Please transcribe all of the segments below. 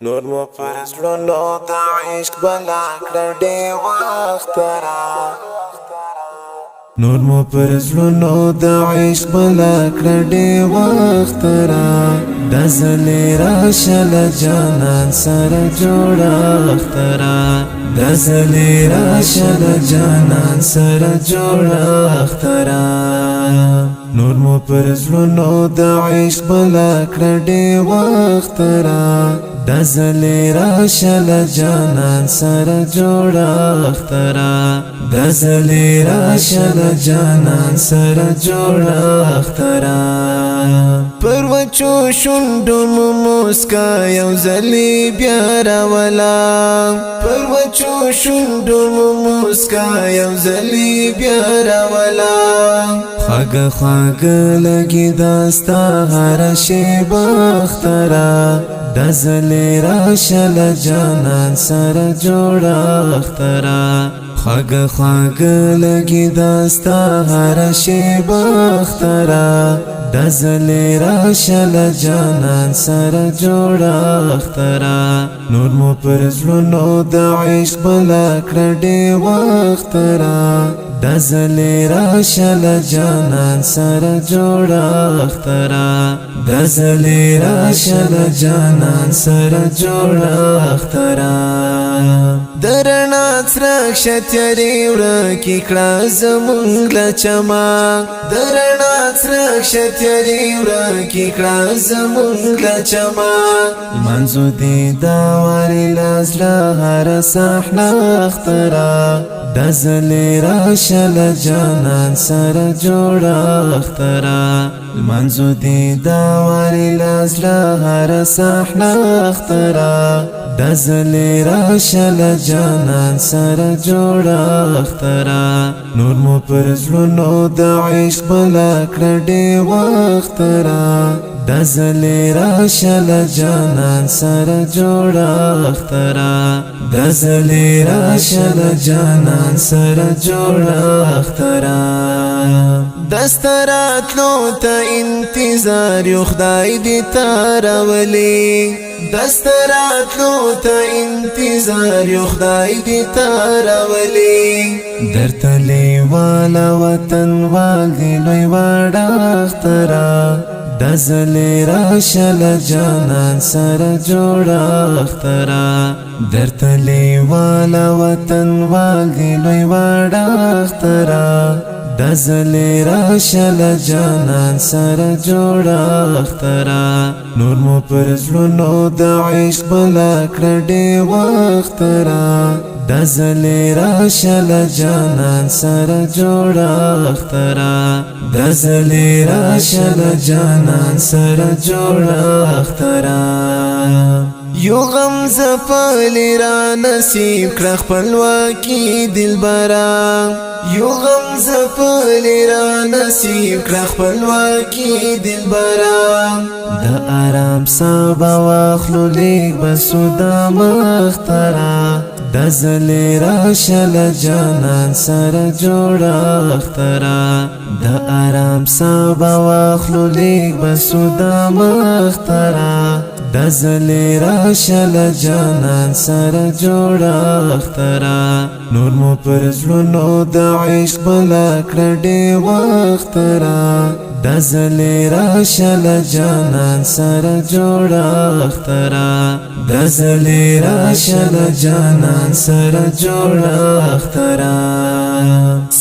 نور مو پر زړونو د عشق بلا کړه ډېر وخت را نور مو پر زړونو د عشق بلا کړه ډېر وخت را د زلې راشه له جانان سره جوړښت را د زلې راشه له جانان سره جوړښت را نور مو پر زړونو د عشق بلا کړه ډېر وخت را د زلې راشه له جانان سره جوړښت را د زلې راشه له جانان سره جوړښت را پر وچو شونډو مو مسکا یو ځلې بیا راولا پر وچو شونډو مو مسکا یو ځلې بیا راولا خواږه خواږه لګي دا ستا هره شېبه اختره د زلې راشه له جانان سره جوړښت را خواږه خواږه لګي دا ستا هره شېبه اختره د زلې راشه له جانان سره جوړښت را نور مو پر زړونو د عشق بلا کړه ډېر وخت را د زلې راشه له جانان سره جوړښت را د زلې راشه له جانان سره جوړښت را درنا څرک شتیاري ورکې کړه زمونږ له چما درنا څرک شتیاري ورکې کړه زمونږ له چما لمانځو دې دا وارې له زړه هره صحنه اختره د زلې راشه له جانان سره جوړښت را لمانځو دې دا وارې له زړه هره صحنه اختره د زلې راشه له جانان سره جوړښت را نور مو پر زړونو د عشق بلا کړه ډېر وخت را د زلې راشه له جانان سره جوړښت را د زلې راشه له جانان سره جوړښت را دستراتلو ته انتظار یو خدای دې تا راولي دستراتلو ته انتظار یو خدای دې تا راولي درته لیواله وطن وال دې لوی وړښت را د زلې راشه له جانان سره جوړښت را درته لیواله وطن وال دې لوی وړښت را د زلې راشه له جانان سره جوړښت را نور مو پر زړونو د عشق بلا کړه ډېر وخت را د زلې راشه له جانان سره جوړښت را د زلې راشه له جانان سره جوړښت را یو غم زپلی را نصیب کړه خپلواکي دلبره یو غم زپلی را نصیب کړه خپلواکي دلبره د آرام سبا واخلو لیک بسو د مختره د زلې راشه له جانان سره جوړښت را د آرام سبا واخلو لیک بسو د مختره د زلې راشه له جانان سره جوړښت را نور مو پر زړونو د عشق بلا کړه ډېر وخت را د زلې راشه له جانان سره جوړښت را د زلې راشه له جانان سره جوړښت را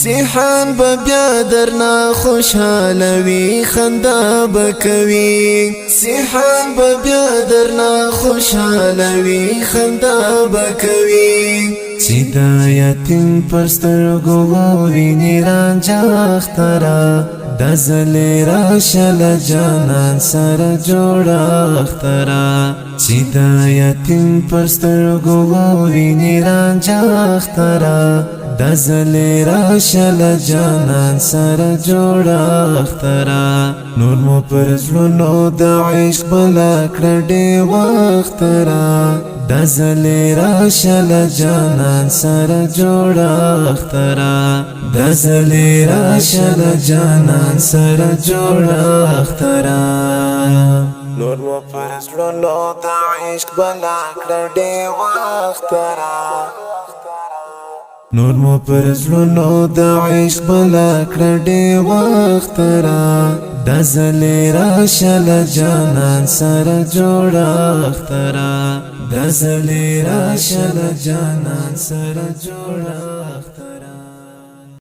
سیحان به بیا درنا خوشحاله وي خندا به کوي سیحان به بیا درنا خوشحاله وي خندا به کوي چې د یتیم پر سترګو وویني رانجه اختره د زلې راشه له جانان سره جوړښت را چې د یتیم پر سترګو وویني رانجه اختره د زلې راشه له جانان سره جوړښت را نور مو پر زړونو د عشق بلا کړه ډېر وخت را د زلې راشه له جانان سره جوړښت را د زلې راشه له جانان سره جوړښت را نور مو پر زړونو د عشق بلا کړه ډېر وخت را نور مو پر زړونو د عشق بلا کړه ډېر وخت را د زلې راشه له جانان سره جوړښت را د زلې راشه له جانان سره جوړښت